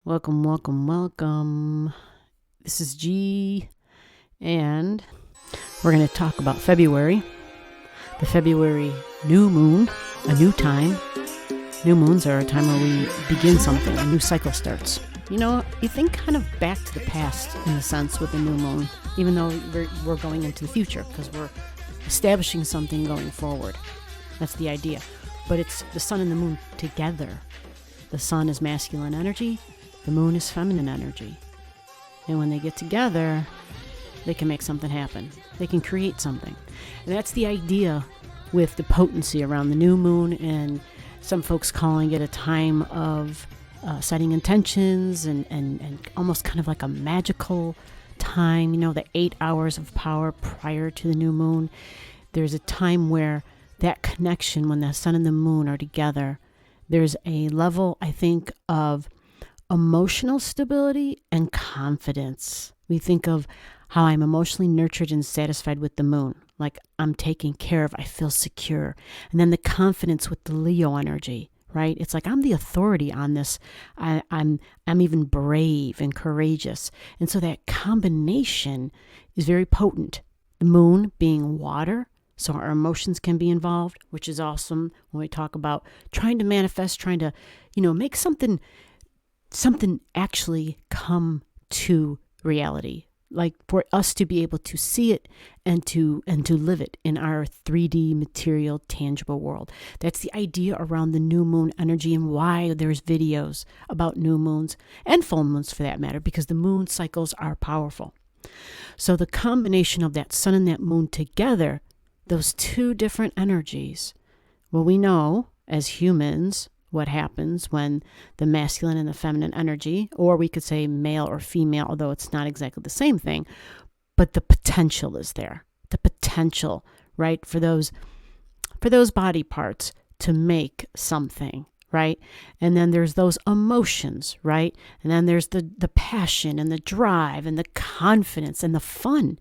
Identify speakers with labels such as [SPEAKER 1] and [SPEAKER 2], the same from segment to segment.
[SPEAKER 1] Welcome, welcome, welcome. This is G, and we're going to talk about February, the February new moon, a new time. New moons are a time where we begin something, a new cycle starts. You know, you think kind of back to the past in a sense with the new moon, even though we're going into the future because we're establishing something going forward. That's the idea. But it's the sun and the moon together. The sun is masculine energy. The moon is feminine energy. And when they get together, they can make something happen. They can create something. And that's the idea with the potency around the new moon, and some folks calling it a time of setting intentions and almost kind of like a magical time, you know, the 8 hours of power prior to the new moon. There's a time where that connection, when the sun and the moon are together, there's a level, I think, of emotional stability and confidence. We think of how I'm emotionally nurtured and satisfied with the moon, like I'm taken care of, I feel secure. And then the confidence with the Leo energy, right? It's like I'm the authority on this. I'm even brave and courageous. And so that combination is very potent. The moon being water, so our emotions can be involved, which is awesome when we talk about trying to manifest, trying to, make something actually come to reality, like for us to be able to see it and to live it in our 3D material tangible world. That's the idea around the new moon energy and why there's videos about new moons and full moons for that matter, because the moon cycles are powerful. So the combination of that sun and that moon together, those two different energies, well, we know as humans what happens when the masculine and the feminine energy, or we could say male or female, although it's not exactly the same thing, but the potential is there. The potential, right, for those body parts to make something, right? And then there's those emotions, right? And then there's the passion and the drive and the confidence and the fun.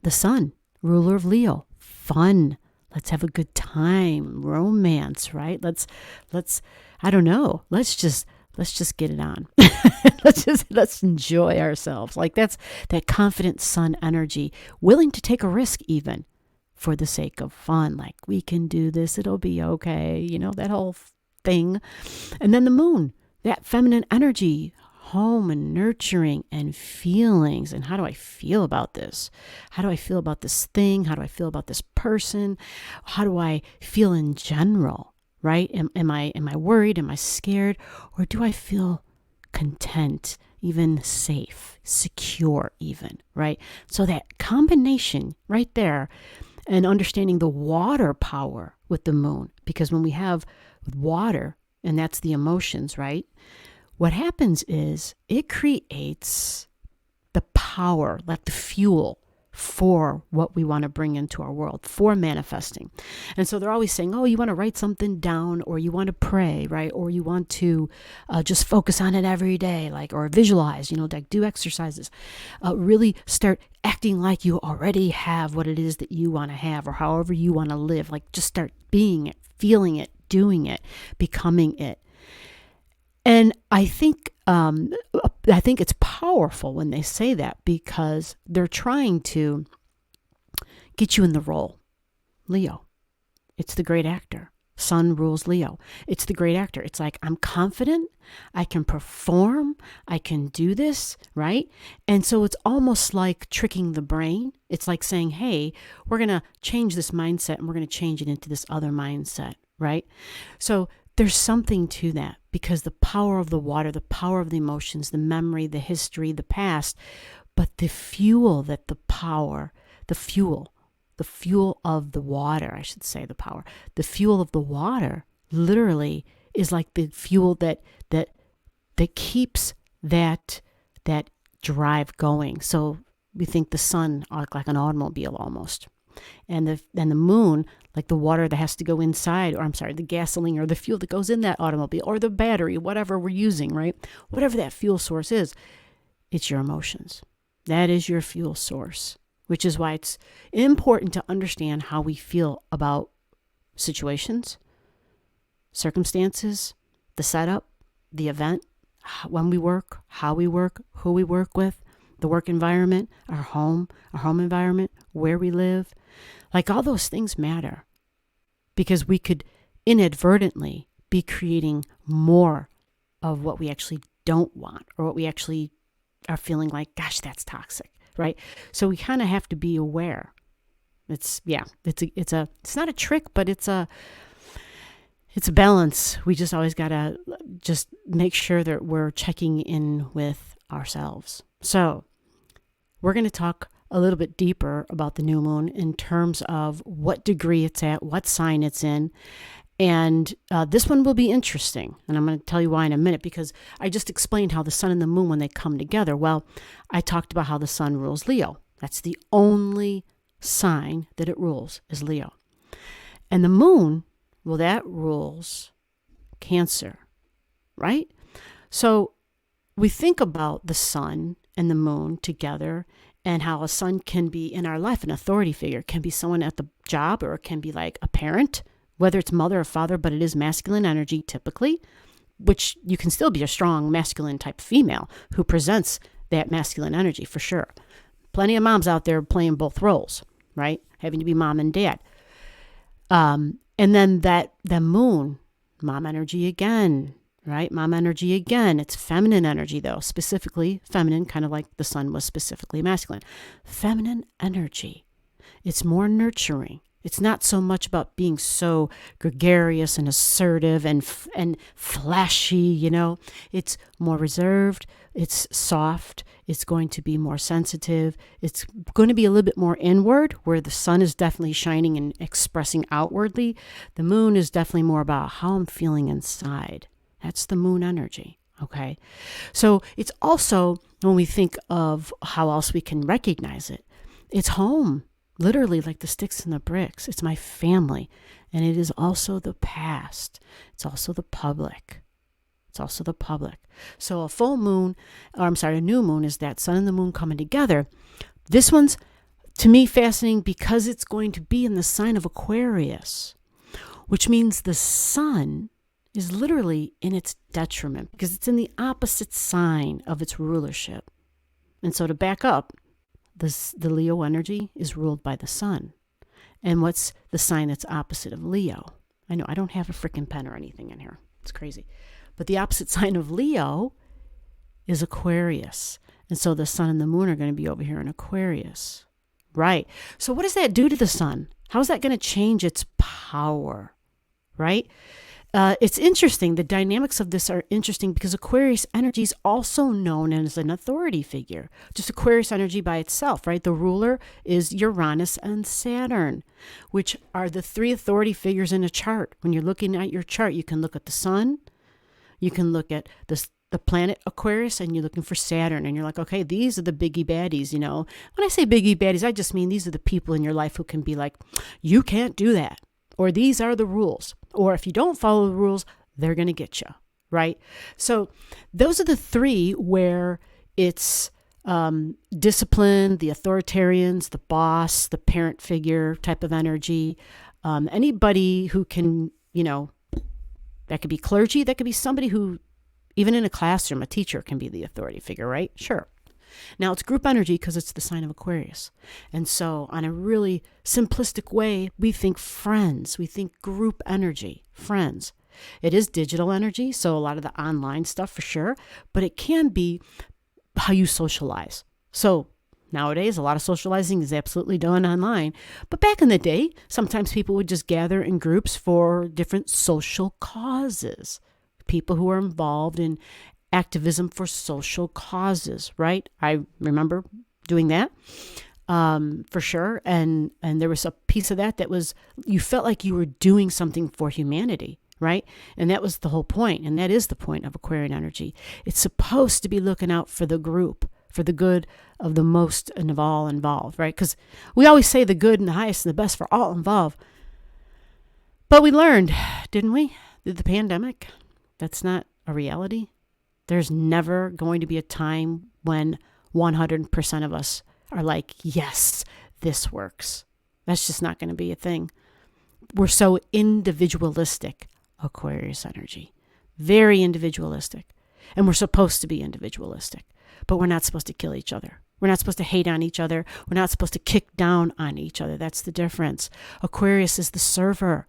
[SPEAKER 1] The sun, ruler of Leo, fun. Let's have a good time, romance, right? Let's I don't know. Let's just get it on. let's enjoy ourselves. Like that's that confident sun energy, willing to take a risk even for the sake of fun. Like we can do this, it'll be okay. That whole thing. And then the moon, that feminine energy, home and nurturing and feelings. And how do I feel about this? How do I feel about this thing? How do I feel about this person? How do I feel in general, right? Am I worried? Am I scared? Or do I feel content, even safe, secure even, right? So that combination right there, and understanding the water power with the moon, because when we have water, and that's the emotions, right? What happens is it creates the power, like the fuel for what we want to bring into our world, for manifesting. And so they're always saying, oh, you want to write something down, or you want to pray, right? Or you want to just focus on it every day, like, or visualize, like do exercises. Really start acting like you already have what it is that you want to have, or however you want to live. Like just start being it, feeling it, doing it, becoming it. And I think it's powerful when they say that, because they're trying to get you in the role. Leo, it's the great actor. Sun rules Leo. It's the great actor. It's like, I'm confident, I can perform, I can do this, right? And so it's almost like tricking the brain. It's like saying, hey, we're going to change this mindset and we're going to change it into this other mindset, right? So there's something to that, because the power of the water, the power of the emotions, the memory, the history, the past, but the fuel of the water, I should say, the fuel of the water literally is like the fuel that keeps that drive going. So we think the sun like an automobile almost. And the moon, like the water that has to go inside, or the gasoline or the fuel that goes in that automobile, or the battery, whatever we're using, right? Whatever that fuel source is, it's your emotions. That is your fuel source, which is why it's important to understand how we feel about situations, circumstances, the setup, the event, when we work, how we work, who we work with, the work environment, our home environment, where we live. Like all those things matter because we could inadvertently be creating more of what we actually don't want or what we actually are feeling like, gosh, that's toxic, right? So we kind of have to be aware. It's not a trick, but it's a balance. We just always got to just make sure that we're checking in with ourselves. So we're going to talk a little bit deeper about the new moon in terms of what degree it's at, what sign it's in. And this one will be interesting. And I'm going to tell you why in a minute, because I just explained how the sun and the moon, when they come together, well, I talked about how the sun rules Leo. That's the only sign that it rules is Leo. And the moon, well, that rules Cancer, right? So we think about the sun and the moon together and how a sun can be in our life, an authority figure. It can be someone at the job, or it can be like a parent, whether it's mother or father, but it is masculine energy typically, which you can still be a strong masculine type female who presents that masculine energy for sure. Plenty of moms out there playing both roles, right? Having to be mom and dad. And then the moon, mom energy again, right? Mom energy again. It's feminine energy though, specifically feminine, kind of like the sun was specifically masculine. Feminine energy. It's more nurturing. It's not so much about being so gregarious and assertive and flashy, you know. It's more reserved. It's soft. It's going to be more sensitive. It's going to be a little bit more inward, where the sun is definitely shining and expressing outwardly. The moon is definitely more about how I'm feeling inside. That's the moon energy, okay? So it's also, when we think of how else we can recognize it, it's home. Literally like the sticks and the bricks. It's my family. And it is also the past. It's also the public. So a new moon is that sun and the moon coming together. This one's, to me, fascinating because it's going to be in the sign of Aquarius, which means the sun is literally in its detriment because it's in the opposite sign of its rulership. And so to back up, the Leo energy is ruled by the sun. And what's the sign that's opposite of Leo? I know I don't have a freaking pen or anything in here. It's crazy. But the opposite sign of Leo is Aquarius. And so the sun and the moon are going to be over here in Aquarius. Right. So what does that do to the sun? How is that going to change its power? Right? It's interesting. The dynamics of this are interesting because Aquarius energy is also known as an authority figure. Just Aquarius energy by itself, right? The ruler is Uranus and Saturn, which are the three authority figures in a chart. When you're looking at your chart, you can look at the sun, you can look at the planet Aquarius, and you're looking for Saturn, and you're like, okay, these are the biggie baddies, you know. When I say biggie baddies, I just mean these are the people in your life who can be like, you can't do that, or these are the rules. Or if you don't follow the rules, they're going to get you, right? So those are the three where it's discipline, the authoritarians, the boss, the parent figure type of energy. Anybody who can, you know, that could be clergy, that could be somebody who, even in a classroom, a teacher can be the authority figure, right? Sure. Now, it's group energy because it's the sign of Aquarius. And so on a really simplistic way, we think friends. We think group energy, friends. It is digital energy, so a lot of the online stuff for sure, but it can be how you socialize. So nowadays, a lot of socializing is absolutely done online. But back in the day, sometimes people would just gather in groups for different social causes. People who are involved in activism for social causes, right? I remember doing that for sure. And there was a piece of that was, you felt like you were doing something for humanity, right? And that was the whole point. And that is the point of Aquarian energy. It's supposed to be looking out for the group, for the good of the most and of all involved, right? Because we always say the good and the highest and the best for all involved. But we learned, didn't we? Through the pandemic, that's not a reality. There's never going to be a time when 100% of us are like, yes, this works. That's just not going to be a thing. We're so individualistic, Aquarius energy. Very individualistic. And we're supposed to be individualistic, but we're not supposed to kill each other. We're not supposed to hate on each other. We're not supposed to kick down on each other. That's the difference. Aquarius is the server.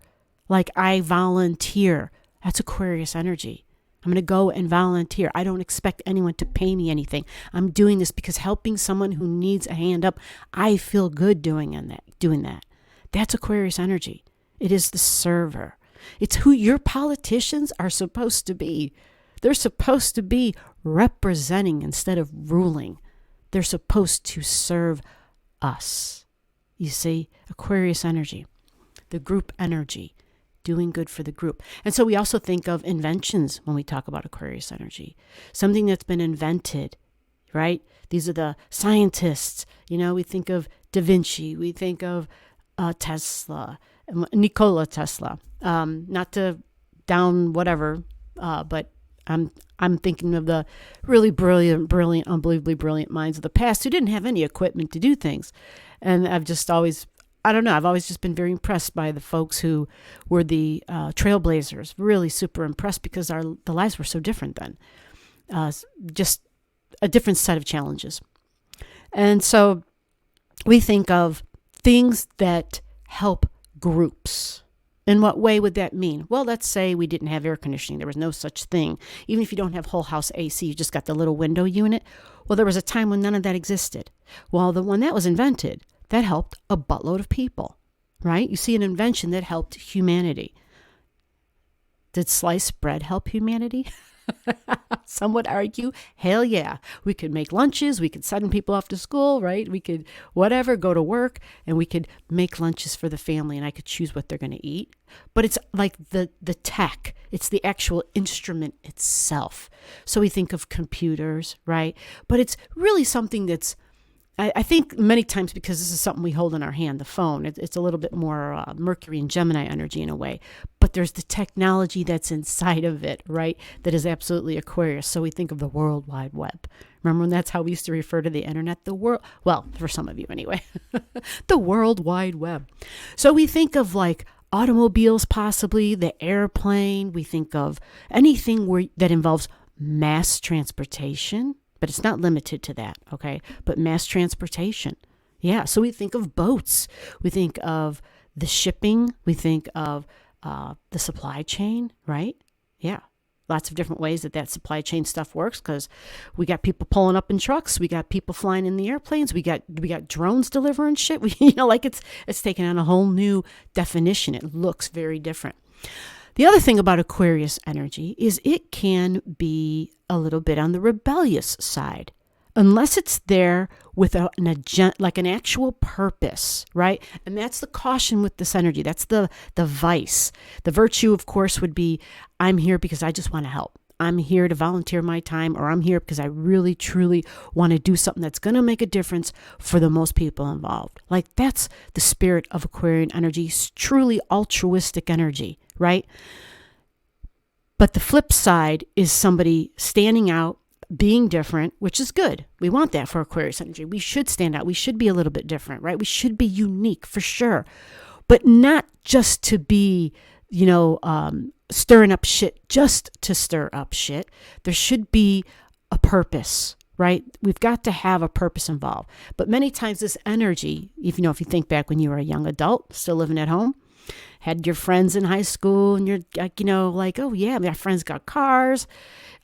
[SPEAKER 1] Like, I volunteer. That's Aquarius energy. I'm going to go and volunteer. I don't expect anyone to pay me anything. I'm doing this because helping someone who needs a hand up, I feel good doing that. That's Aquarius energy. It is the server. It's who your politicians are supposed to be. They're supposed to be representing instead of ruling. They're supposed to serve us. You see, Aquarius energy, the group energy, doing good for the group. And so we also think of inventions when we talk about Aquarius energy. Something that's been invented, right? These are the scientists. We think of Da Vinci. We think of Tesla, Nikola Tesla. Not to down whatever, but I'm thinking of the really brilliant, unbelievably brilliant minds of the past who didn't have any equipment to do things. And I've always just been very impressed by the folks who were the trailblazers, really super impressed because the lives were so different then. Just a different set of challenges. And so we think of things that help groups. In what way would that mean? Well, let's say we didn't have air conditioning. There was no such thing. Even if you don't have whole house AC, you just got the little window unit. Well, there was a time when none of that existed. Well, when that was invented, that helped a buttload of people, right? You see an invention that helped humanity. Did sliced bread help humanity? Some would argue, hell yeah. We could make lunches. We could send people off to school, right? We could go to work, and we could make lunches for the family, and I could choose what they're going to eat. But it's like the tech. It's the actual instrument itself. So we think of computers, right? But it's really something that's, I think many times, because this is something we hold in our hand, the phone, it's a little bit more Mercury and Gemini energy in a way. But there's the technology that's inside of it, right? That is absolutely Aquarius. So we think of the World Wide Web. Remember when that's how we used to refer to the internet? Well, for some of you anyway, the World Wide Web. So we think of like automobiles, possibly the airplane. We think of anything that involves mass transportation. But it's not limited to that, okay? But mass transportation. Yeah, so we think of boats. We think of the shipping. We think of the supply chain, right? Yeah, lots of different ways that supply chain stuff works, because we got people pulling up in trucks. We got people flying in the airplanes. We got drones delivering shit. It's taken on a whole new definition. It looks very different. The other thing about Aquarius energy is it can be a little bit on the rebellious side, unless it's there with an actual purpose, right? And that's the caution with this energy. That's the vice. The virtue, of course, would be, I'm here because I just want to help. I'm here to volunteer my time, or I'm here because I really, truly want to do something that's going to make a difference for the most people involved. Like, that's the spirit of Aquarian energy, truly altruistic energy, right? But the flip side is somebody standing out, being different, which is good. We want that for Aquarius energy. We should stand out. We should be a little bit different, right? We should be unique for sure, but not just to be, stirring up shit just to stir up shit. There should be a purpose, right? We've got to have a purpose involved. But many times this energy, if you think back when you were a young adult, still living at home, had your friends in high school, and you're like, oh yeah, my friends got cars.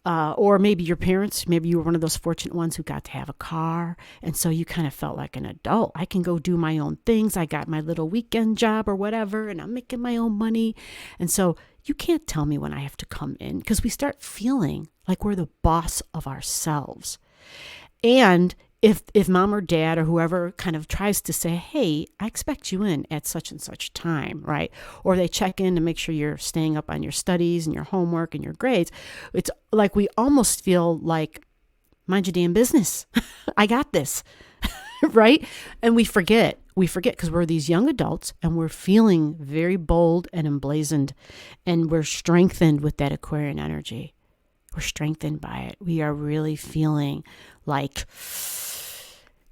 [SPEAKER 1] Or maybe your parents, maybe you were one of those fortunate ones who got to have a car. And so you kind of felt like an adult. I can go do my own things. I got my little weekend job or whatever, and I'm making my own money. And so you can't tell me when I have to come in, because we start feeling like we're the boss of ourselves. And if mom or dad or whoever kind of tries to say, hey, I expect you in at such and such time, right? Or they check in to make sure you're staying up on your studies and your homework and your grades. It's like we almost feel like, mind your damn business. I got this, right? And we forget because we're these young adults and we're feeling very bold and emblazoned, and we're strengthened with that Aquarian energy. We're strengthened by it. We are really feeling like...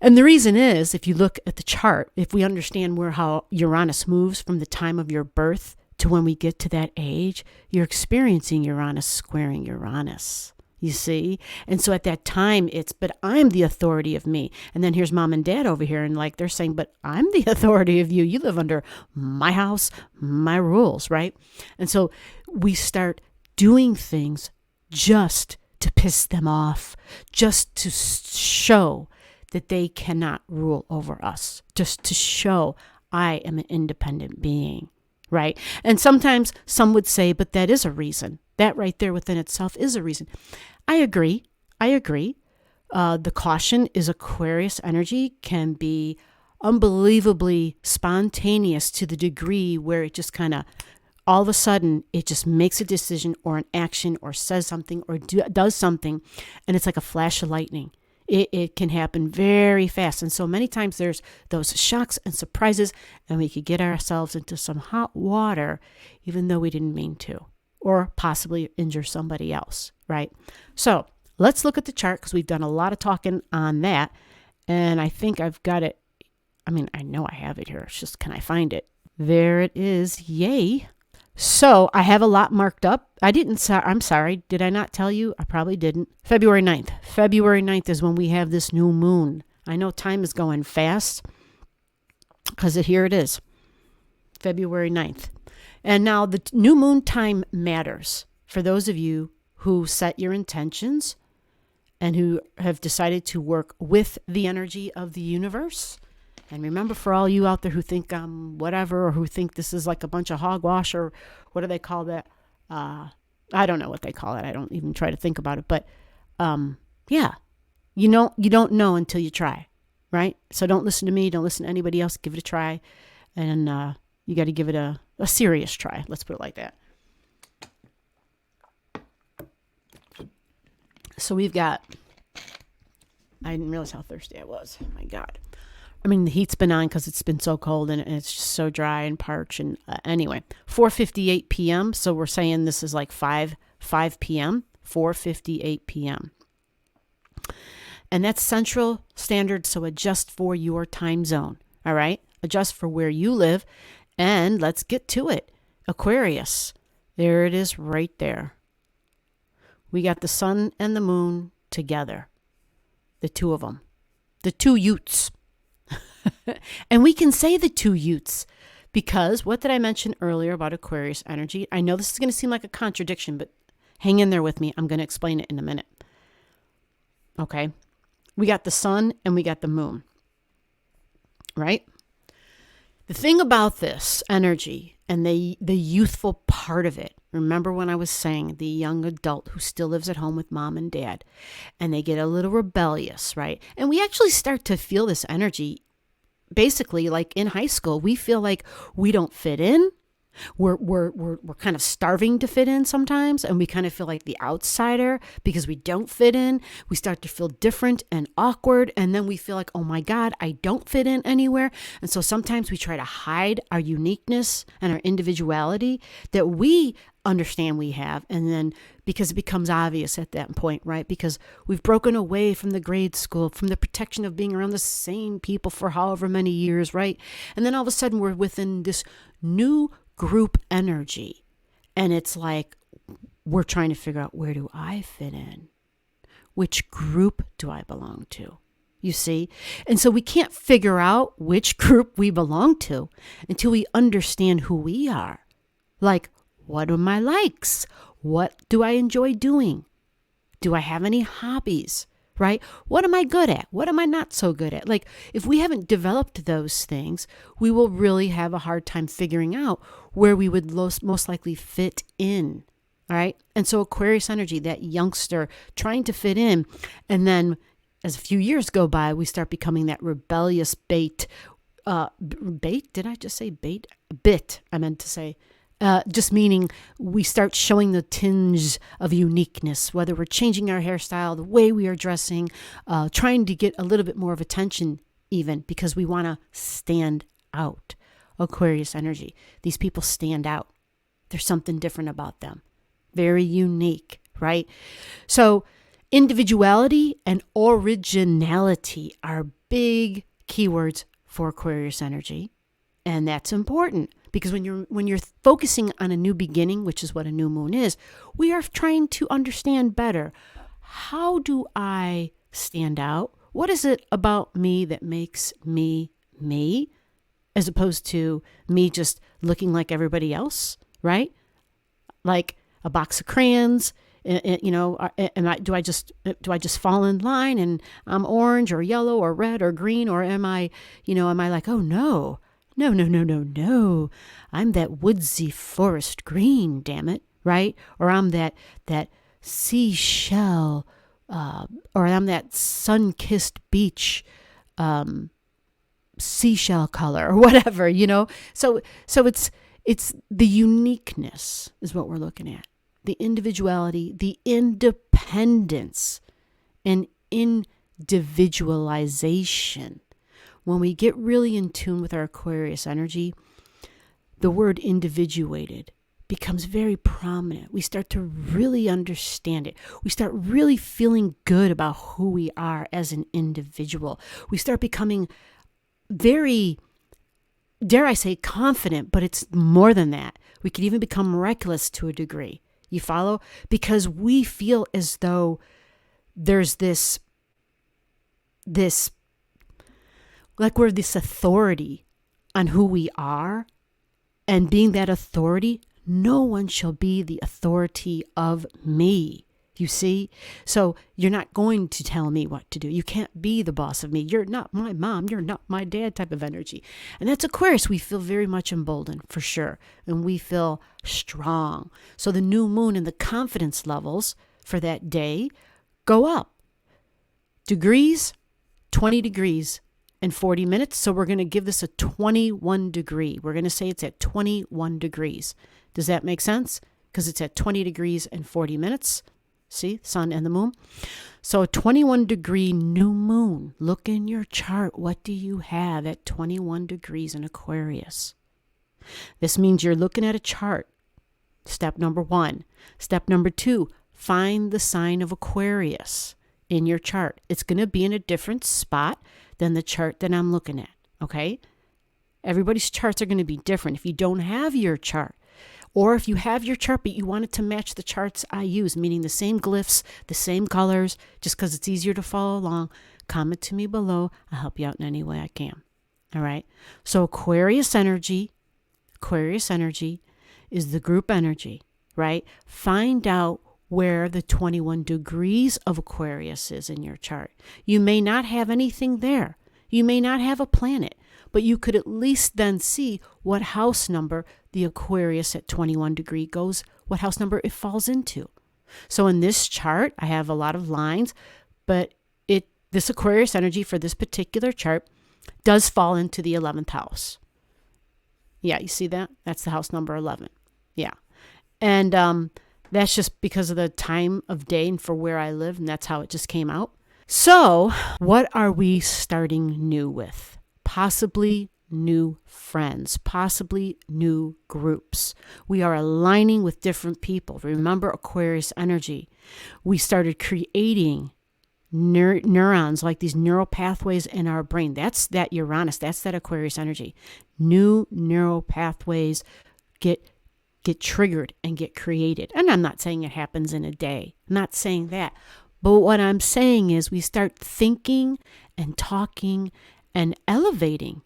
[SPEAKER 1] And the reason is, if you look at the chart, if we understand how Uranus moves from the time of your birth to when we get to that age, you're experiencing Uranus squaring Uranus. You see? And so at that time, but I'm the authority of me. And then here's mom and dad over here, and like they're saying, but I'm the authority of you. You live under my house, my rules, right? And so we start doing things just to piss them off, just to show that they cannot rule over us, just to show I am an independent being, right? And sometimes some would say, but that is a reason. That right there within itself is a reason. I agree. The caution is Aquarius energy can be unbelievably spontaneous to the degree where it just kind of, all of a sudden, it just makes a decision or an action or says something or does something, and it's like a flash of lightning. It can happen very fast. And so many times there's those shocks and surprises, and we could get ourselves into some hot water, even though we didn't mean to, or possibly injure somebody else, right? So let's look at the chart, because we've done a lot of talking on that. And I think I've got it. I mean, I know I have it here. It's just, can I find it? There it is. Yay. So I have a lot marked up. I'm sorry. Did I not tell you? I probably didn't. February 9th. February 9th is when we have this new moon. I know time is going fast, because here it is. February 9th. And now the new moon time matters for those of you who set your intentions and who have decided to work with the energy of the universe. And remember, for all you out there who think I'm whatever, or who think this is like a bunch of hogwash, or what do they call that? I don't know what they call it. I don't even try to think about it. But yeah, you don't know until you try, right? So don't listen to me. Don't listen to anybody else. Give it a try. And you got to give it a serious try. Let's put it like that. So we've got, I didn't realize how thirsty I was. Oh my God. I mean, the heat's been on because it's been so cold and it's just so dry and parched. And anyway, 4:58 p.m. So we're saying this is like 5 p.m., 4:58 p.m. And that's Central Standard. So adjust for your time zone. All right. Adjust for where you live. And let's get to it. Aquarius. There it is right there. We got the sun and the moon together. The two of them. The two Utes. And we can say the two Utes because what did I mention earlier about Aquarius energy? I know this is going to seem like a contradiction, but hang in there with me. I'm going to explain it in a minute. Okay. We got the sun and we got the moon, right? The thing about this energy and the youthful part of it, remember when I was saying the young adult who still lives at home with mom and dad, and they get a little rebellious, right? And we actually start to feel this energy. Basically, like in high school, we feel like we don't fit in. We're kind of starving to fit in sometimes, and we kind of feel like the outsider because we don't fit in. We start to feel different and awkward, and then we feel like, oh my God, I don't fit in anywhere. And so sometimes we try to hide our uniqueness and our individuality that we understand we have, and then because it becomes obvious at that point, right? Because we've broken away from the grade school, from the protection of being around the same people for however many years, right? And then all of a sudden we're within this new group energy, and it's like we're trying to figure out, where do I fit in? Which group do I belong to? You see? And so we can't figure out which group we belong to until we understand who we are. Like, what are my likes? What do I enjoy doing? Do I have any hobbies? Right? What am I good at? What am I not so good at? Like, if we haven't developed those things, we will really have a hard time figuring out where we would most likely fit in. All right? And so Aquarius energy, that youngster trying to fit in, and then as a few years go by, we start becoming that rebellious bait. Bait? Did I just say bait? Bit, I meant to say. Just meaning we start showing the tinge of uniqueness, whether we're changing our hairstyle, the way we are dressing, trying to get a little bit more of attention even because we want to stand out. Aquarius energy. These people stand out. There's something different about them. Very unique, right? So individuality and originality are big keywords for Aquarius energy. And that's important because when you're focusing on a new beginning, which is what a new moon is, we are trying to understand better. how do I stand out? What is it about me that makes me me, as opposed to me just looking like everybody else, right? Like a box of crayons, do I just fall in line and I'm orange or yellow or red or green, or am I like, oh no, no, I'm that woodsy forest green, damn it, right? Or I'm that seashell, or I'm that sun-kissed beach, seashell color, or whatever, So it's the uniqueness is what we're looking at. The individuality, the independence, and individualization. When we get really in tune with our Aquarius energy, the word individuated becomes very prominent. We start to really understand it. We start really feeling good about who we are as an individual. We start becoming very, dare I say, confident, but it's more than that. We could even become reckless to a degree. You follow? Because we feel as though there's this like we're this authority on who we are, and being that authority, no one shall be the authority of me. You see? So you're not going to tell me what to do. You can't be the boss of me. You're not my mom. You're not my dad type of energy. And that's Aquarius. We feel very much emboldened, for sure. And we feel strong. So the new moon and the confidence levels for that day go up. Degrees, 20 degrees and 40 minutes. So we're going to give this a 21 degree. We're going to say it's at 21 degrees. Does that make sense? Because it's at 20 degrees and 40 minutes. See, sun and the moon. So a 21 degree new moon. Look in your chart. What do you have at 21 degrees in Aquarius? This means you're looking at a chart. Step number 1. Step number 2, find the sign of Aquarius in your chart. It's going to be in a different spot than the chart that I'm looking at. Okay? Everybody's charts are going to be different. If you don't have your chart, or if you have your chart, but you want it to match the charts I use, meaning the same glyphs, the same colors, just because it's easier to follow along, comment to me below. I'll help you out in any way I can. All right? So Aquarius energy is the group energy, right? Find out where the 21 degrees of Aquarius is in your chart. You may not have anything there. You may not have a planet, but you could at least then see what house number the Aquarius at 21 degree goes, what house number it falls into. So in this chart, I have a lot of lines, but this Aquarius energy for this particular chart does fall into the 11th house. Yeah, you see that? That's the house number 11. Yeah. And that's just because of the time of day and for where I live, and that's how it just came out. So what are we starting new with? Possibly new friends, possibly new groups. We are aligning with different people. Remember Aquarius energy. We started creating neurons, like these neural pathways in our brain. That's that Uranus. That's that Aquarius energy. New neural pathways get triggered and get created. And I'm not saying it happens in a day. I'm not saying that. But what I'm saying is we start thinking and talking and elevating.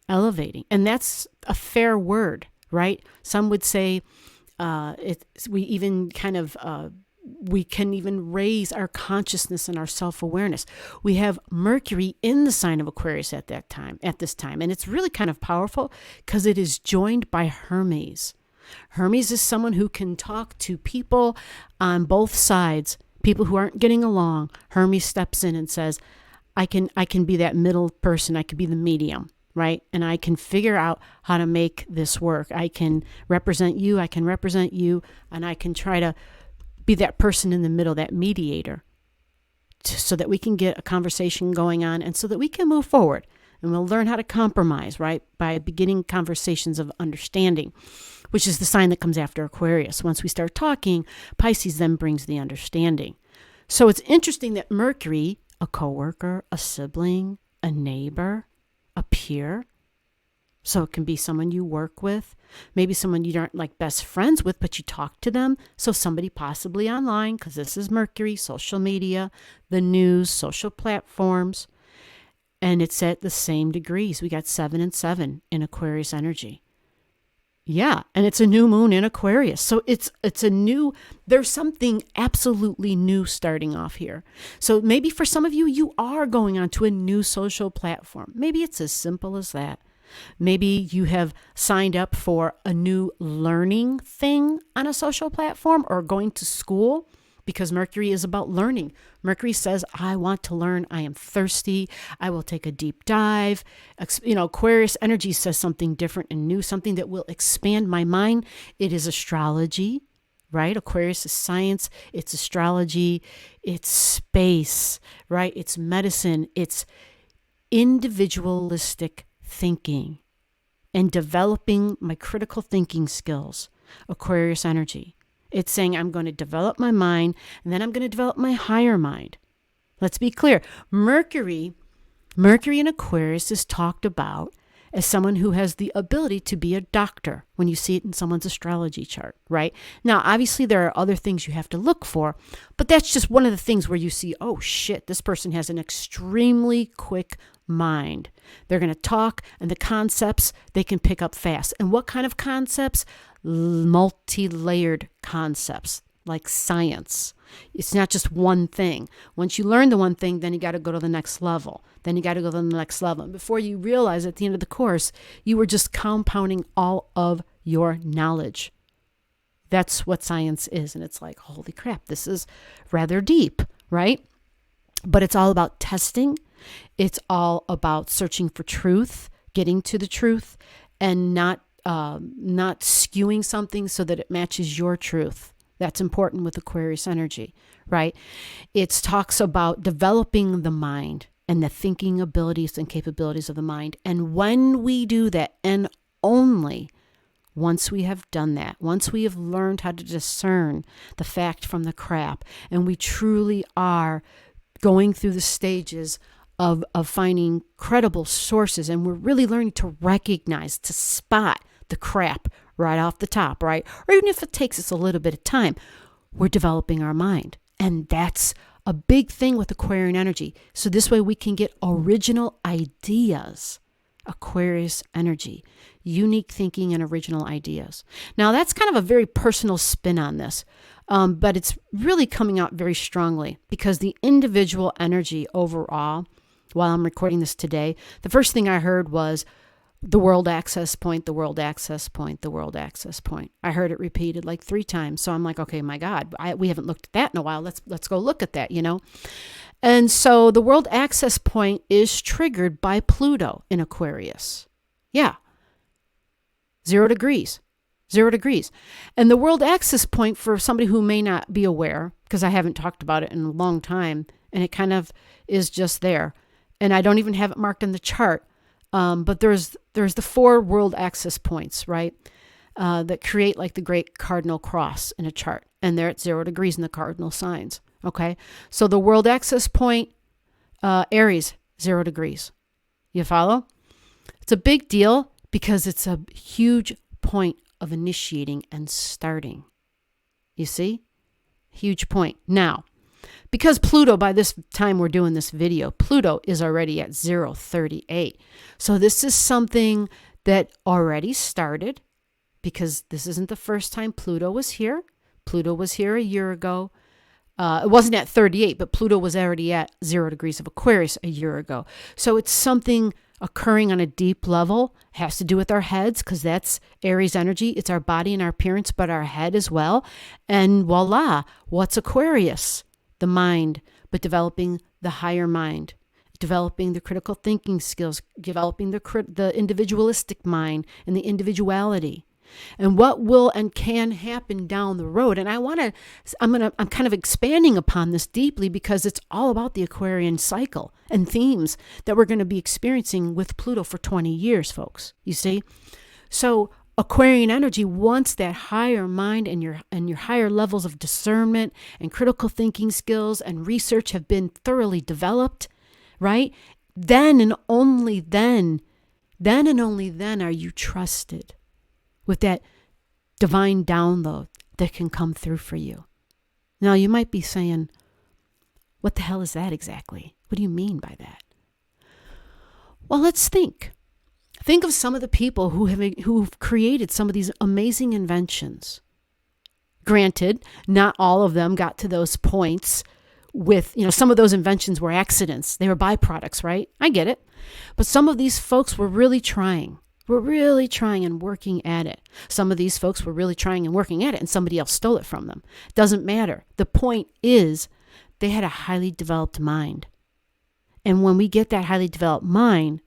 [SPEAKER 1] And that's a fair word, right? Some would say we can even raise our consciousness and our self-awareness. We have Mercury in the sign of Aquarius at this time. And it's really kind of powerful because it is joined by Hermes. Hermes is someone who can talk to people on both sides, people who aren't getting along. Hermes steps in and says, I can be that middle person. I can be the medium, right? And I can figure out how to make this work. I can represent you. And I can try to be that person in the middle, that mediator, so that we can get a conversation going on and so that we can move forward. And we'll learn how to compromise, right? By beginning conversations of understanding, which is the sign that comes after Aquarius. Once we start talking, Pisces then brings the understanding. So it's interesting that Mercury, a coworker, a sibling, a neighbor, a peer, So it can be someone you work with, maybe someone you aren't like best friends with, but you talk to them. So somebody possibly online, because this is Mercury, social media, the news, social platforms. And it's at the same degrees. We got 7 and 7 in Aquarius energy. Yeah, and it's a new moon in Aquarius. So it's there's something absolutely new starting off here. So maybe for some of you, you are going onto a new social platform. Maybe it's as simple as that. Maybe you have signed up for a new learning thing on a social platform or going to school, because Mercury is about learning. Mercury says, I want to learn. I am thirsty. I will take a deep dive. Aquarius energy says something different and new, something that will expand my mind. It is astrology, right? Aquarius is science. It's astrology. It's space, right? It's medicine. It's individualistic thinking and developing my critical thinking skills. Aquarius energy. It's saying I'm going to develop my mind, and then I'm going to develop my higher mind. Let's be clear. Mercury in Aquarius is talked about as someone who has the ability to be a doctor when you see it in someone's astrology chart, right? Now, obviously, there are other things you have to look for, but that's just one of the things where you see, oh shit, this person has an extremely quick mind. They're going to talk, and the concepts they can pick up fast. And what kind of concepts? Multi-layered concepts, like science. It's not just one thing. Once you learn the one thing, then you got to go to the next level. Then you got to go to the next level. And before you realize at the end of the course, you were just compounding all of your knowledge. That's what science is. And it's like, holy crap, this is rather deep, right? But it's all about testing. It's all about searching for truth, getting to the truth, and not skewing something so that it matches your truth. That's important with Aquarius energy, right? It talks about developing the mind and the thinking abilities and capabilities of the mind. And when we do that, and only once we have done that, once we have learned how to discern the fact from the crap, and we truly are going through the stages of finding credible sources, and we're really learning to recognize, to spot the crap right off the top, right? Or even if it takes us a little bit of time, we're developing our mind. And that's a big thing with Aquarian energy. So this way we can get original ideas. Aquarius energy, unique thinking and original ideas. Now that's kind of a very personal spin on this, but it's really coming out very strongly because the individual energy overall, while I'm recording this today, the first thing I heard was the world access point, the world access point, the world access point. I heard it repeated like 3 times. So I'm like, okay, my God, we haven't looked at that in a while. Let's go look at that, And so the world access point is triggered by Pluto in Aquarius. Yeah. 0 degrees. 0 degrees. And the world access point, for somebody who may not be aware, because I haven't talked about it in a long time, and it kind of is just there. And I don't even have it marked in the chart. But there's the 4 world axis points, right, that create like the great cardinal cross in a chart. And they're at 0 degrees in the cardinal signs, okay? So the world axis point, Aries, 0 degrees. You follow? It's a big deal because it's a huge point of initiating and starting. You see? Huge point. Now, because Pluto, by this time we're doing this video, Pluto is already at 038. So this is something that already started, because this isn't the first time Pluto was here. Pluto was here a year ago. It wasn't at 38, but Pluto was already at 0 degrees of Aquarius a year ago. So it's something occurring on a deep level. It has to do with our heads, because that's Aries energy. It's our body and our appearance, but our head as well. And voila, what's Aquarius? The mind, but developing the higher mind, developing the critical thinking skills, developing the individualistic mind and the individuality, and what will and can happen down the road. And I'm kind of expanding upon this deeply because it's all about the Aquarian cycle and themes that we're going to be experiencing with Pluto for 20 years, folks. You see? So Aquarian energy, once that higher mind and your higher levels of discernment and critical thinking skills and research have been thoroughly developed, right? Then and only then then and only then are you trusted with that divine download that can come through for you. Now, you might be saying, what the hell is that exactly? What do you mean by that? Well, let's think. Think of some of the people who've created some of these amazing inventions. Granted, not all of them got to those points with, some of those inventions were accidents. They were byproducts, right? I get it. But some of these folks were really trying. And working at it. Some of these folks were really trying and working at it, and somebody else stole it from them. Doesn't matter. The point is, they had a highly developed mind. And when we get that highly developed mind,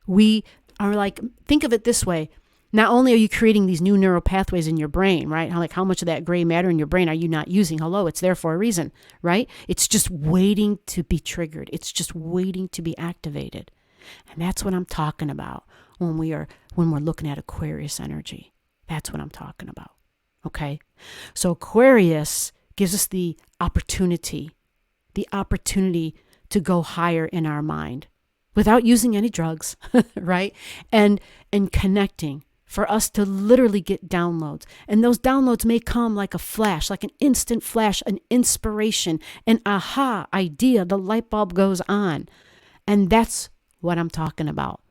[SPEAKER 1] we are like, think of it this way. Not only are you creating these new neural pathways in your brain, right? How much of that gray matter in your brain are you not using? Hello, it's there for a reason, right? It's just waiting to be triggered. It's just waiting to be activated. And that's what I'm talking about when we're looking at Aquarius energy. That's what I'm talking about. Okay? So Aquarius gives us the opportunity to go higher in our mind without using any drugs, right? And connecting, for us to literally get downloads. And those downloads may come like a flash, like an instant flash, an inspiration, an aha idea. The light bulb goes on. And that's what I'm talking about.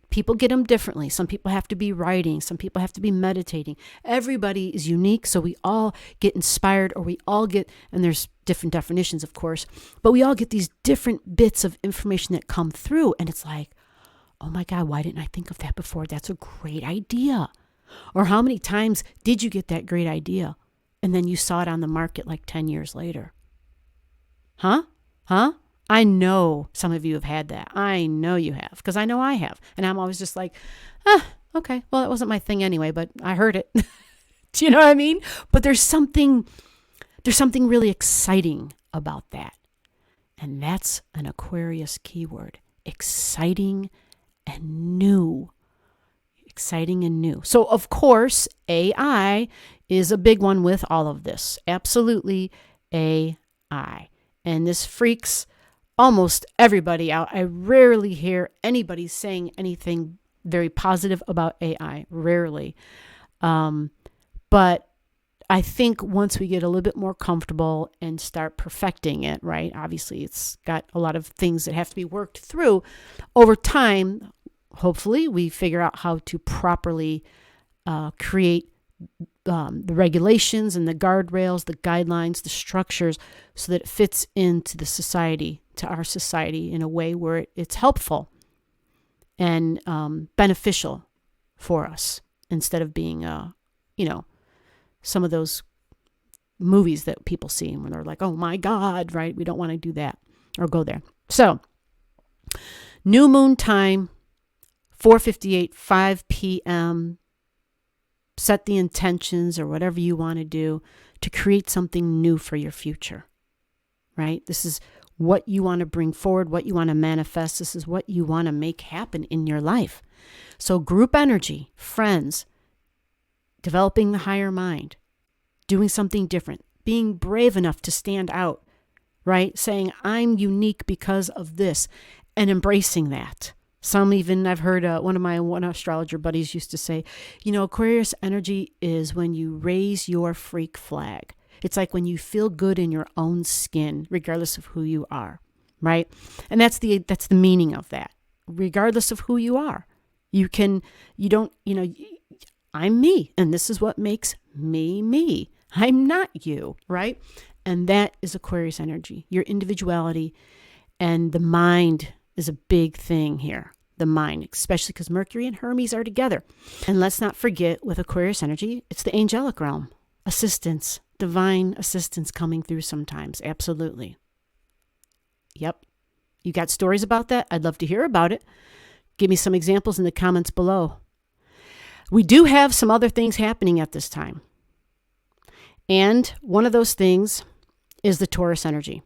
[SPEAKER 1] People get them differently. Some people have to be writing. Some people have to be meditating. Everybody is unique, so we all get inspired, or we all get, and there's different definitions, of course, but we all get these different bits of information that come through, and it's like, oh my God, why didn't I think of that before? That's a great idea. Or how many times did you get that great idea, and then you saw it on the market like 10 years later? Huh? I know some of you have had that. I know you have, because I know I have. And I'm always just like, okay, well, it wasn't my thing anyway, but I heard it. Do you know what I mean? But there's something really exciting about that. And that's an Aquarius keyword. Exciting and new. Exciting and new. So, of course, AI is a big one with all of this. Absolutely AI. And this freaks almost everybody out. I rarely hear anybody saying anything very positive about AI. Rarely. But I think once we get a little bit more comfortable and start perfecting it, right? Obviously, it's got a lot of things that have to be worked through over time. Hopefully, we figure out how to properly create the regulations and the guardrails, the guidelines, the structures, so that it fits into the society, to our society, in a way where it's helpful and beneficial for us, instead of being, some of those movies that people see when they're like, oh my God, right? We don't want to do that or go there. So, new moon time, 4:58, 5 p.m., set the intentions or whatever you want to do to create something new for your future, right? This is what you want to bring forward, what you want to manifest. This is what you want to make happen in your life. So group energy, friends, developing the higher mind, doing something different, being brave enough to stand out, right? Saying, I'm unique because of this, and embracing that. Some even, I've heard one astrologer buddies used to say, Aquarius energy is when you raise your freak flag. It's like when you feel good in your own skin, regardless of who you are, right? And that's the meaning of that. Regardless of who you are, I'm me, and this is what makes me me. I'm not you, right? And that is Aquarius energy, your individuality, and the mind is a big thing here. The mind, especially because Mercury and Hermes are together. And let's not forget, with Aquarius energy, it's the angelic realm. Assistance, divine assistance coming through sometimes. Absolutely. Yep. You got stories about that? I'd love to hear about it. Give me some examples in the comments below. We do have some other things happening at this time. And one of those things is the Taurus energy.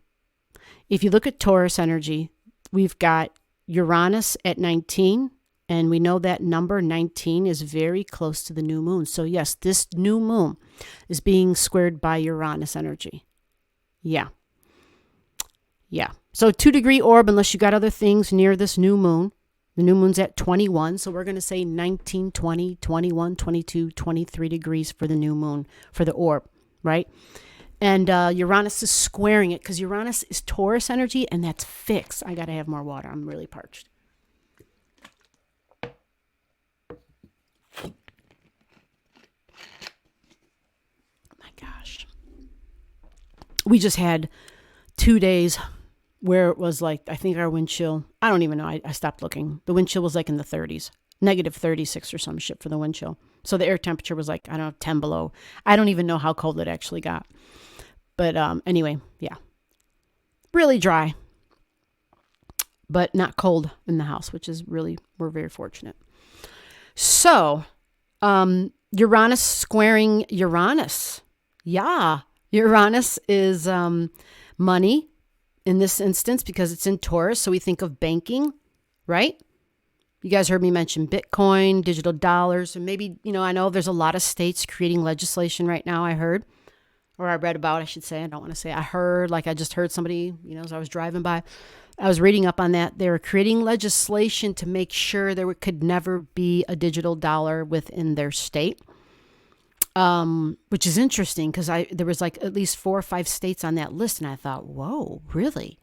[SPEAKER 1] If you look at Taurus energy, we've got Uranus at 19, and we know that number 19 is very close to the new moon. So yes, this new moon is being squared by Uranus energy. Yeah. So 2-degree orb, unless you got other things near this new moon. The new moon's at 21, so we're going to say 19, 20, 21, 22, 23 degrees for the new moon, for the orb, right? And Uranus is squaring it because Uranus is Taurus energy, and that's fixed. I got to have more water. I'm really parched. My gosh. We just had 2 days where it was like, I think our wind chill, I don't even know. I stopped looking. The wind chill was like in the 30s, negative 36 or some shit for the wind chill. So the air temperature was like, I don't know, 10 below. I don't even know how cold it actually got. But anyway, yeah. Really dry. But not cold in the house, which is really, we're very fortunate. So, Uranus squaring Uranus. Yeah. Uranus is money in this instance because it's in Taurus. So we think of banking, right? You guys heard me mention Bitcoin, digital dollars, and maybe, I know there's a lot of states creating legislation right now, I heard. Or I read about, I should say. I don't want to say I heard, like I just heard somebody, as I was driving by. I was reading up on that. They were creating legislation to make sure there could never be a digital dollar within their state, which is interesting because there was like at least 4 or 5 states on that list. And I thought, whoa, really?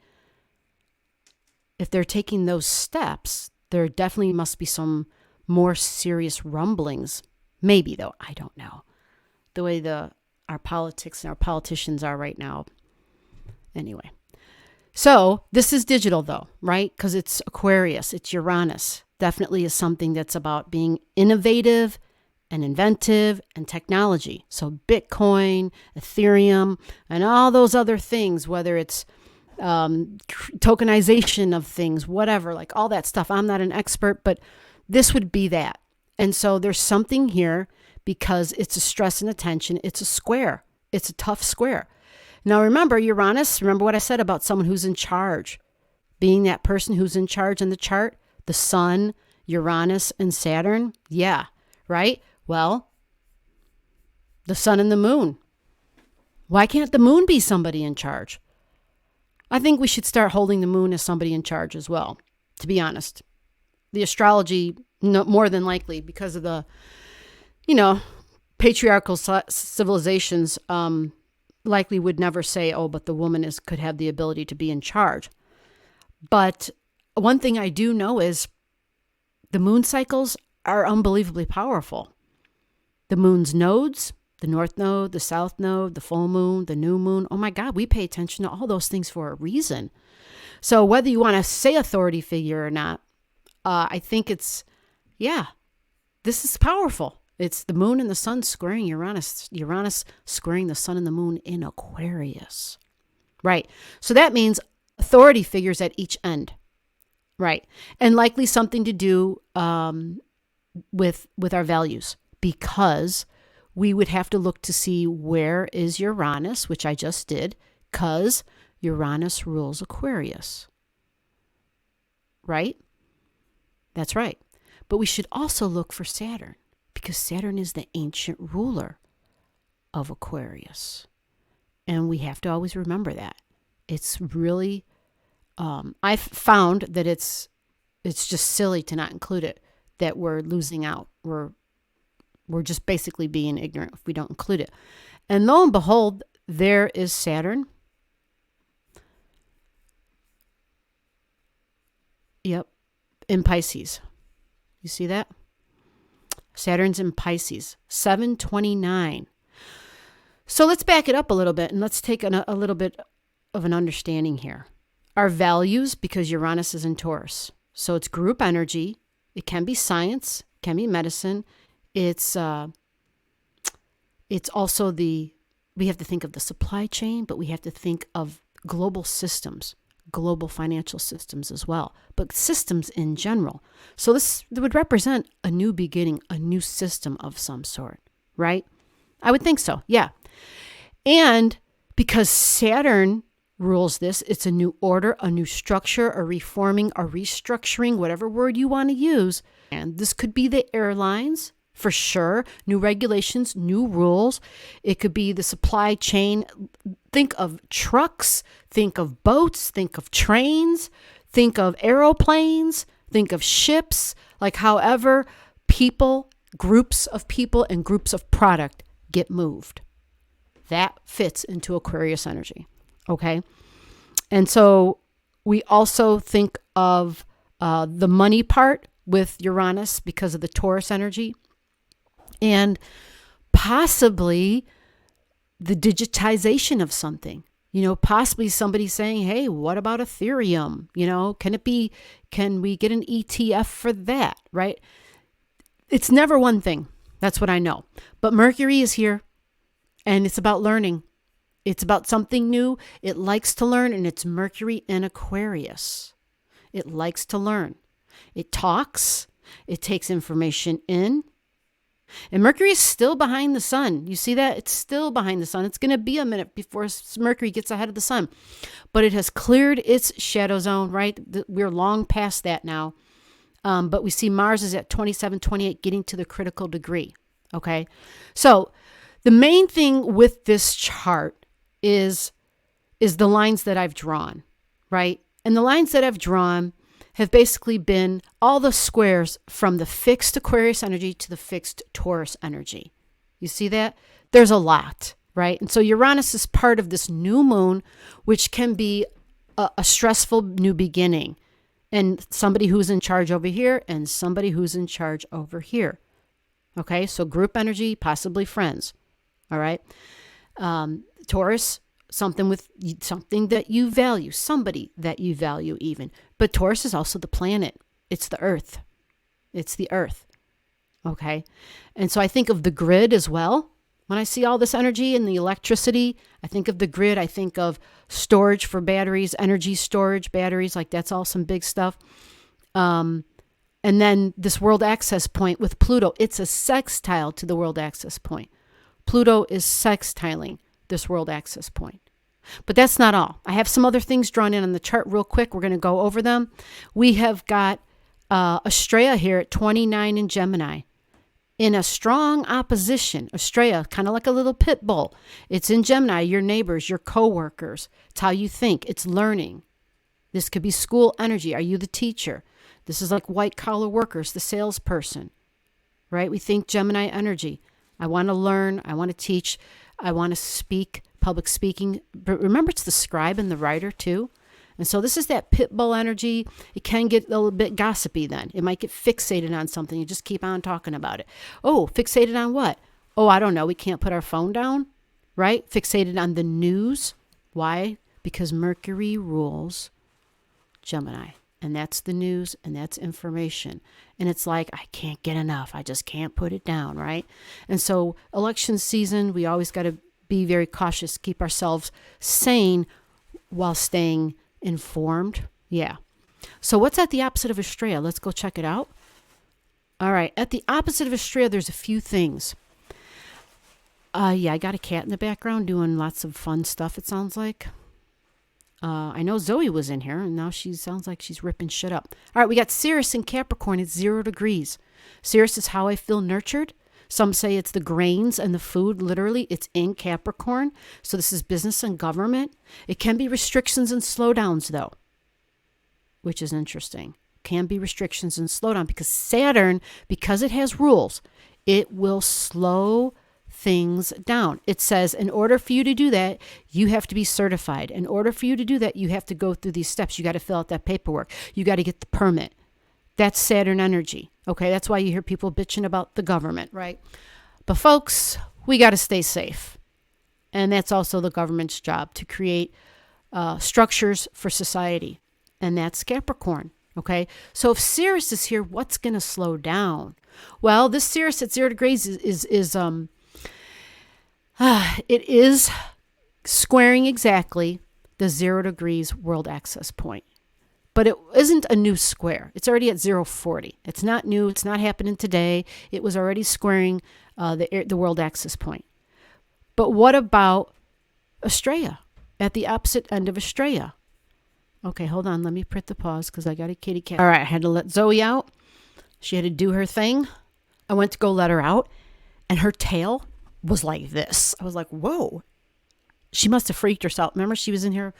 [SPEAKER 1] If they're taking those steps, there definitely must be some more serious rumblings. Maybe, though. I don't know. The way our politics and our politicians are right now. Anyway. So this is digital though, right? Because it's Aquarius, it's Uranus. Definitely is something that's about being innovative and inventive and technology. So Bitcoin, Ethereum, and all those other things, whether it's tokenization of things, whatever, like all that stuff. I'm not an expert, but this would be that. And so there's something here because it's a stress and attention. It's a square. It's a tough square. Now, remember Uranus, remember what I said about someone who's in charge, being that person who's in charge in the chart, the sun, Uranus, and Saturn. Yeah, right? Well, the sun and the moon. Why can't the moon be somebody in charge? I think we should start holding the moon as somebody in charge as well, to be honest. The astrology, no, more than likely, because of the, patriarchal civilizations, likely would never say, oh, but the woman could have the ability to be in charge. But one thing I do know is the moon cycles are unbelievably powerful. The moon's nodes, the north node, the south node, the full moon, the new moon. Oh my God, we pay attention to all those things for a reason. So whether you want to say authority figure or not, I think this is powerful. It's the moon and the sun squaring Uranus. Uranus squaring the sun and the moon in Aquarius. Right. So that means authority figures at each end. Right. And likely something to do with our values, because we would have to look to see where is Uranus, which I just did, because Uranus rules Aquarius. Right? That's right. But we should also look for Saturn, because Saturn is the ancient ruler of Aquarius. And we have to always remember that. It's really, I've found that it's just silly to not include it, that we're losing out. We're just basically being ignorant if we don't include it. And lo and behold, there is Saturn. Yep, in Pisces. You see that? Saturn's in Pisces, 729. So let's back it up a little bit and let's take a little bit of an understanding here. Our values, because Uranus is in Taurus. So it's group energy. It can be science, it can be medicine. It's also we have to think of the supply chain, but we have to think of global systems, global financial systems as well, but systems in general. So this would represent a new beginning, a new system of some sort, right? I would think so, yeah. And because Saturn rules this, it's a new order, a new structure, a reforming, a restructuring, whatever word you want to use. And this could be the airlines, for sure, new regulations, new rules. It could be the supply chain. Think of trucks, think of boats, think of trains, think of aeroplanes, think of ships, like however people, groups of people and groups of product get moved. That fits into Aquarius energy, okay? And so we also think of the money part with Uranus because of the Taurus energy, and possibly the digitization of something. Possibly somebody saying, hey, what about Ethereum? Can we get an ETF for that, right? It's never one thing. That's what I know. But Mercury is here, and it's about learning. It's about something new. It likes to learn, and it's Mercury in Aquarius. It likes to learn. It talks. It takes information in. And Mercury is still behind the sun. You see that? It's still behind the sun. It's going to be a minute before Mercury gets ahead of the sun. But it has cleared its shadow zone, right? We're long past that now. But we see Mars is at 27, 28, getting to the critical degree. Okay? So the main thing with this chart is the lines that I've drawn, right? And the lines that I've drawn have basically been all the squares from the fixed Aquarius energy to the fixed Taurus energy. You see that? There's a lot, right? And so Uranus is part of this new moon, which can be a stressful new beginning. And somebody who's in charge over here and somebody who's in charge over here. Okay, so group energy, possibly friends. All right. Taurus, something that you value, somebody that you value even. But Taurus is also the planet. It's the earth. It's the earth. Okay. And so I think of the grid as well. When I see all this energy and the electricity, I think of the grid. I think of storage for batteries, energy storage, batteries, like that's all some big stuff. And then this world access point with Pluto, it's a sextile to the world access point. Pluto is sextiling this world access point. But that's not all. I have some other things drawn in on the chart real quick. We're going to go over them. We have got Estrella here at 29 in Gemini. In a strong opposition, Estrella, kind of like a little pit bull. It's in Gemini, your neighbors, your coworkers. It's how you think. It's learning. This could be school energy. Are you the teacher? This is like white collar workers, the salesperson, right? We think Gemini energy. I want to learn. I want to teach. I want to speak, public speaking. But remember, it's the scribe and the writer too. And so this is that pit bull energy. It can get a little bit gossipy then. It might get fixated on something. You just keep on talking about it. Oh, fixated on what? Oh, I don't know. We can't put our phone down, right? Fixated on the news. Why? Because Mercury rules Gemini. And that's the news and that's information. And it's like, I can't get enough. I just can't put it down, right? And so election season, we always got to be very cautious, keep ourselves sane while staying informed. Yeah. So what's at the opposite of Estrella? Let's go check it out. All right. At the opposite of Estrella, there's a few things. Yeah, I got a cat in the background doing lots of fun stuff, it sounds like. I know Zoe was in here, and now she sounds like she's ripping shit up. All right, we got Sirius in Capricorn. It's 0 degrees. Sirius is how I feel nurtured. Some say it's the grains and the food. Literally, it's in Capricorn. So this is business and government. It can be restrictions and slowdowns, though, which is interesting. Can be restrictions and slowdown because Saturn, because it has rules, it will slow things down. It says in order for you to do that, you have to be certified. In order for you to do that, you have to go through these steps. You got to fill out that paperwork. You got to get the permit. That's Saturn energy. Okay, that's why you hear people bitching about the government, right? But folks, we got to stay safe. And that's also the government's job, to create structures for society. And that's Capricorn. Okay, so if Sirius is here, what's going to slow down? Well, this Sirius at 0 degrees it is squaring exactly the 0 degrees world access point. But it isn't a new square. It's already at 040. It's not new. It's not happening today. It was already squaring the world axis point. But what about Estrella, at the opposite end of Estrella? Okay, hold on. Let me press the pause because I got a kitty cat. All right, I had to let Zoe out. She had to do her thing. I went to go let her out, and her tail was like this. I was like, whoa. She must have freaked herself. Remember, she was in here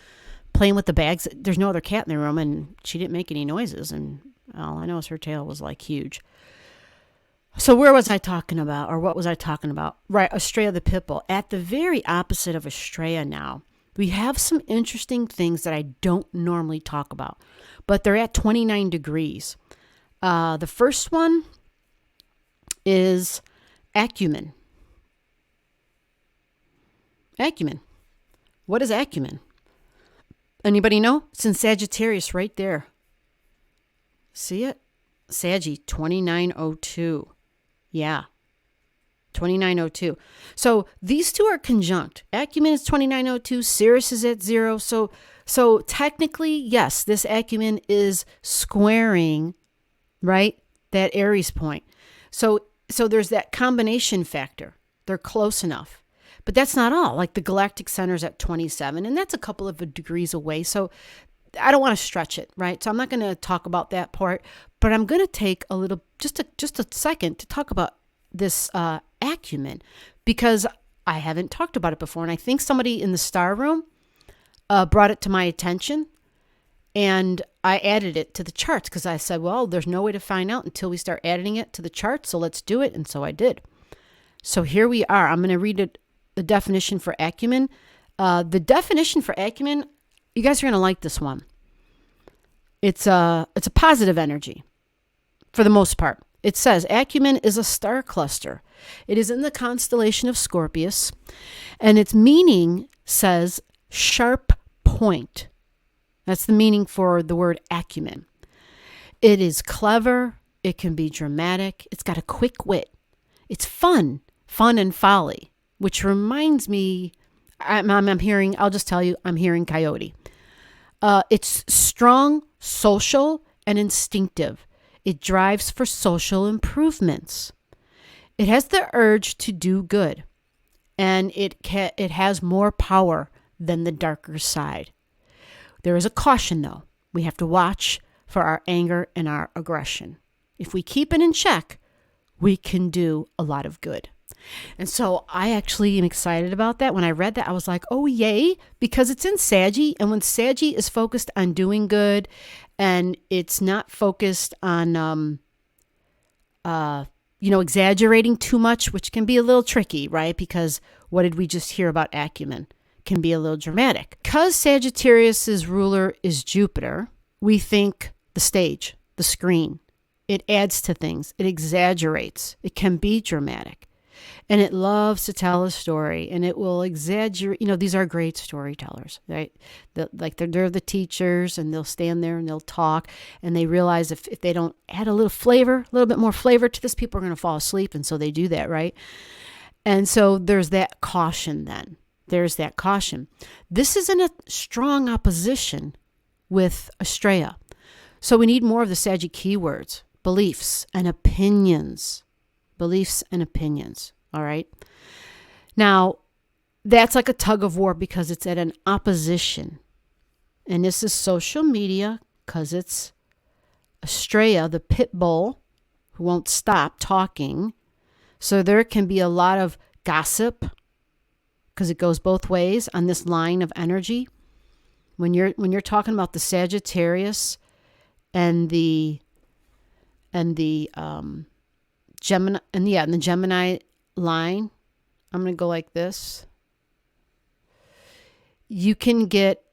[SPEAKER 1] playing with the bags. There's no other cat in the room, and she didn't make any noises. And All I know is her tail was like huge. So where was I talking about, or what was I talking about? Right, Estrella the Pitbull. At the very opposite of Estrella now, we have some interesting things that I don't normally talk about, but they're at 29 degrees. The first one is acumen. Acumen. What is acumen? Anybody know? It's in Sagittarius right there. See it? Saggy, 2902. Yeah, 2902. So these two are conjunct. Acumen is 2902. Sirius is at 0. So technically, yes, this acumen is squaring, right, that Aries point. So there's that combination factor. They're close enough. But that's not all. Like the galactic center's at 27, and that's a couple of degrees away. So I don't want to stretch it, right? So I'm not going to talk about that part, but I'm going to take a little, just a second to talk about this acumen, because I haven't talked about it before. And I think somebody in the star room brought it to my attention, and I added it to the charts because I said, well, there's no way to find out until we start adding it to the chart. So let's do it. And so I did. So here we are. I'm going to read it, the definition for acumen. The definition for acumen, you guys are going to like this one. It's a positive energy for the most part. It says acumen is a star cluster. It is in the constellation of Scorpius, and its meaning says sharp point. That's the meaning for the word acumen. It is clever. It can be dramatic. It's got a quick wit. It's fun and folly, which reminds me, I'm hearing, I'll just tell you, I'm hearing coyote. It's strong, social, and instinctive. It drives for social improvements. It has the urge to do good, and it has more power than the darker side. There is a caution, though. We have to watch for our anger and our aggression. If we keep it in check, we can do a lot of good. And so I actually am excited about that. When I read that, I was like, oh, yay, because it's in Saggy. And when Saggy is focused on doing good and it's not focused on, exaggerating too much, which can be a little tricky, right? Because what did we just hear about acumen? Can be a little dramatic. Because Sagittarius's ruler is Jupiter, we think the stage, the screen. It adds to things. It exaggerates. It can be dramatic. And it loves to tell a story, and it will exaggerate. These are great storytellers, right? They're the teachers, and they'll stand there and they'll talk, and they realize if they don't add a little bit more flavor to this, people are going to fall asleep, and so they do that, right? And so there's that caution then. There's that caution. This is in a strong opposition with Estrella. So we need more of the Saggy keywords, beliefs and opinions. Beliefs and opinions. All right. Now, that's like a tug of war because it's at an opposition. And this is social media because it's Estrella, the pit bull, who won't stop talking. So there can be a lot of gossip because it goes both ways on this line of energy. When you're talking about the Sagittarius and the Gemini, and the Gemini line, I'm going to go like this. You can get,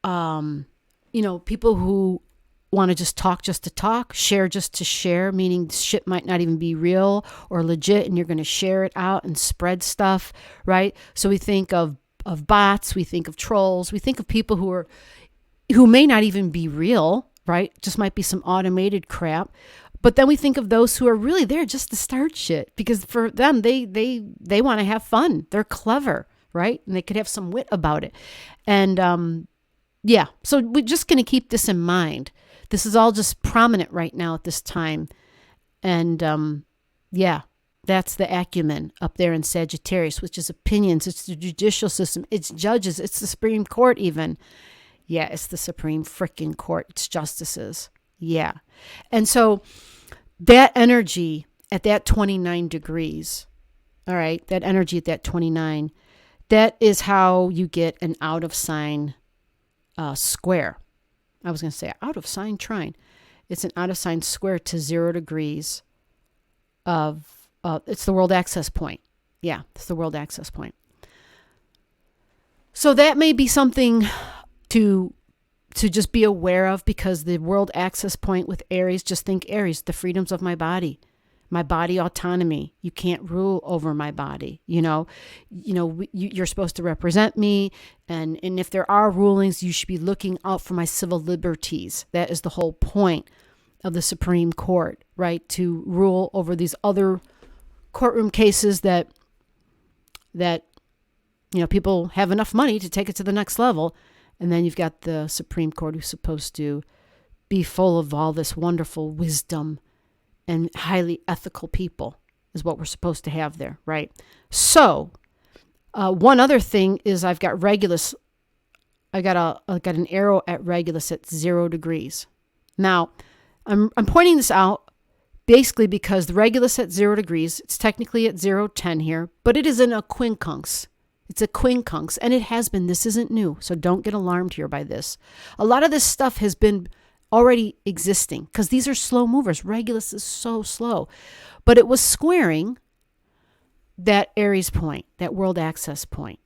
[SPEAKER 1] people who want to just to talk, share just to share, meaning shit might not even be real or legit, and you're going to share it out and spread stuff, right? So we think of bots, we think of trolls, we think of people who may not even be real, right? Just might be some automated crap. But then we think of those who are really there just to start shit, because for them, they want to have fun. They're clever, right? And they could have some wit about it. And so we're just going to keep this in mind. This is all just prominent right now at this time. And that's the acumen up there in Sagittarius, which is opinions. It's the judicial system. It's judges. It's the Supreme Court even. Yeah, it's the Supreme freaking Court. It's justices. Yeah. And so that energy at that 29 degrees, all right, that energy at that 29, that is how you get an out of sign square. I was going to say out of sign trine. It's an out of sign square to 0 degrees of, it's the world access point. Yeah, it's the world access point. So that may be something to just be aware of, because the world access point with Aries, just think Aries, the freedoms of my body autonomy. You can't rule over my body. You're supposed to represent me. And if there are rulings, you should be looking out for my civil liberties. That is the whole point of the Supreme Court, right? To rule over these other courtroom cases that people have enough money to take it to the next level. And then you've got the Supreme Court, who's supposed to be full of all this wonderful wisdom and highly ethical people, is what we're supposed to have there, right? So, one other thing is I've got Regulus. I got an arrow at Regulus at 0 degrees. Now, I'm pointing this out basically because the Regulus at 0 degrees, it's technically at 0-10 here, but it is in a quincunx. It's a quincunx, and it has been. This isn't new, so don't get alarmed here by this. A lot of this stuff has been already existing, because these are slow movers. Regulus is so slow. But it was squaring that Aries point, that world access point,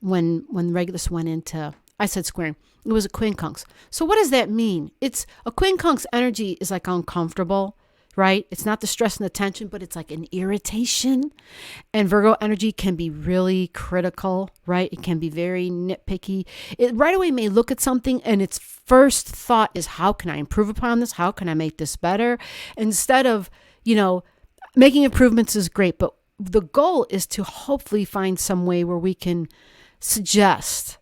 [SPEAKER 1] when Regulus went into, I said squaring, it was a quincunx. So what does that mean? It's a quincunx energy is like uncomfortable, right? It's not the stress and the tension, but it's like an irritation. And Virgo energy can be really critical, right? It can be very nitpicky. It right away may look at something and its first thought is, how can I improve upon this? How can I make this better? Instead of, making improvements is great, but the goal is to hopefully find some way where we can suggest,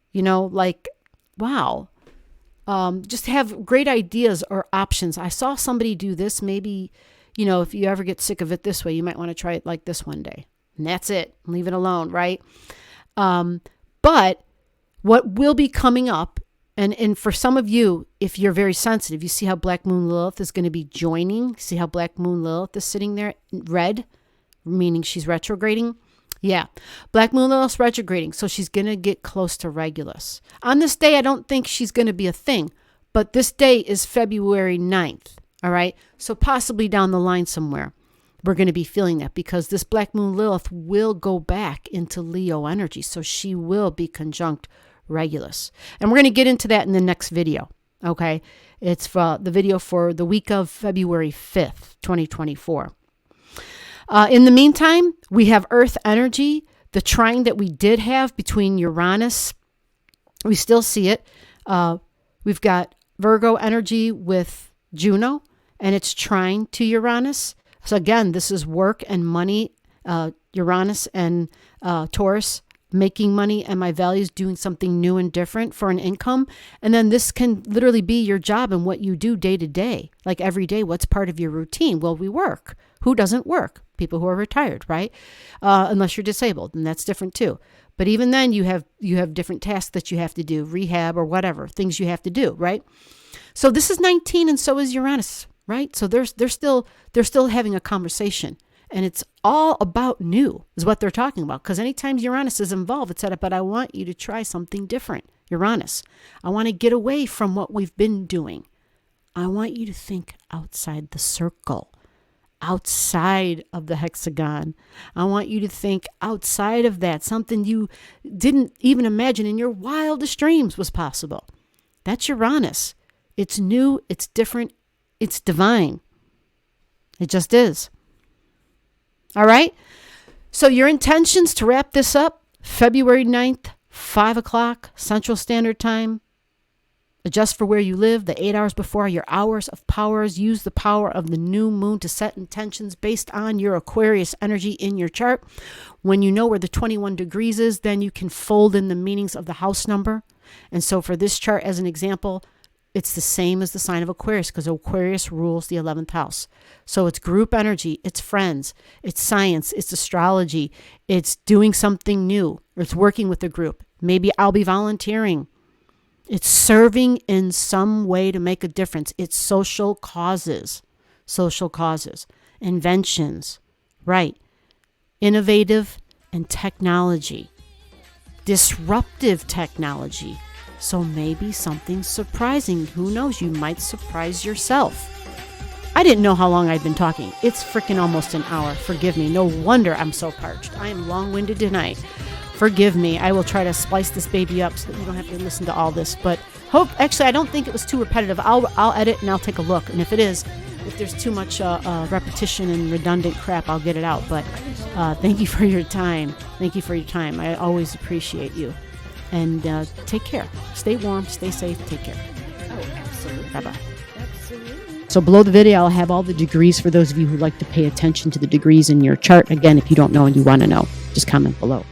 [SPEAKER 1] just have great ideas or options. I saw somebody do this. Maybe, if you ever get sick of it this way, you might want to try it like this one day. And that's it. Leave it alone, right? But what will be coming up, and for some of you, if you're very sensitive, you see how Black Moon Lilith is going to be joining. See how Black Moon Lilith is sitting there red, meaning she's retrograding. Yeah, Black Moon Lilith's retrograding, so she's going to get close to Regulus. On this day, I don't think she's going to be a thing, but this day is February 9th, all right? So possibly down the line somewhere, we're going to be feeling that, because this Black Moon Lilith will go back into Leo energy, so she will be conjunct Regulus. And we're going to get into that in the next video, okay? It's for the video for the week of February 5th, 2024. In the meantime, we have Earth energy, the trine that we did have between Uranus. We still see it. We've got Virgo energy with Juno, and it's trine to Uranus. So again, this is work and money, Uranus and Taurus, making money and my values, doing something new and different for an income. And then this can literally be your job and what you do day to day. Like every day, what's part of your routine? Well, we work. Who doesn't work? People who are retired, right? Unless you're disabled, and that's different too. But even then, you have different tasks that you have to do, rehab or whatever, things you have to do, right? So this is 19, and so is Uranus, right? So they're still having a conversation. And it's all about new is what they're talking about. Because anytime Uranus is involved, it's said, but I want you to try something different. Uranus, I want to get away from what we've been doing. I want you to think outside the circle, outside of the hexagon. I want you to think outside of that, something you didn't even imagine in your wildest dreams was possible. That's Uranus. It's new, it's different, it's divine. It just is. All right. So your intentions to wrap this up, February 9th, 5 o'clock Central Standard Time. Adjust for where you live. The 8 hours before are your hours of powers. Use the power of the new moon to set intentions based on your Aquarius energy in your chart. When you know where the 21 degrees is, then you can fold in the meanings of the house number. And so for this chart, as an example, it's the same as the sign of Aquarius, because Aquarius rules the 11th house. So it's group energy, it's friends, it's science, it's astrology, it's doing something new, or it's working with a group. Maybe I'll be volunteering. It's serving in some way to make a difference. It's social causes, inventions, right? Innovative and technology, disruptive technology. So maybe something surprising. Who knows? You might surprise yourself. I didn't know how long I'd been talking. It's freaking almost an hour. Forgive me. No wonder I'm so parched. I am long-winded tonight. Forgive me. I will try to splice this baby up so that you don't have to listen to all this. But actually, I don't think it was too repetitive. I'll edit and I'll take a look. And if it is, if there's too much repetition and redundant crap, I'll get it out. But thank you for your time. Thank you for your time. I always appreciate you. And take care. Stay warm. Stay safe. Take care.
[SPEAKER 2] Oh, absolutely.
[SPEAKER 1] Bye-bye.
[SPEAKER 2] Absolutely.
[SPEAKER 1] So below the video, I'll have all the degrees for those of you who like to pay attention to the degrees in your chart. Again, if you don't know and you want to know, just comment below.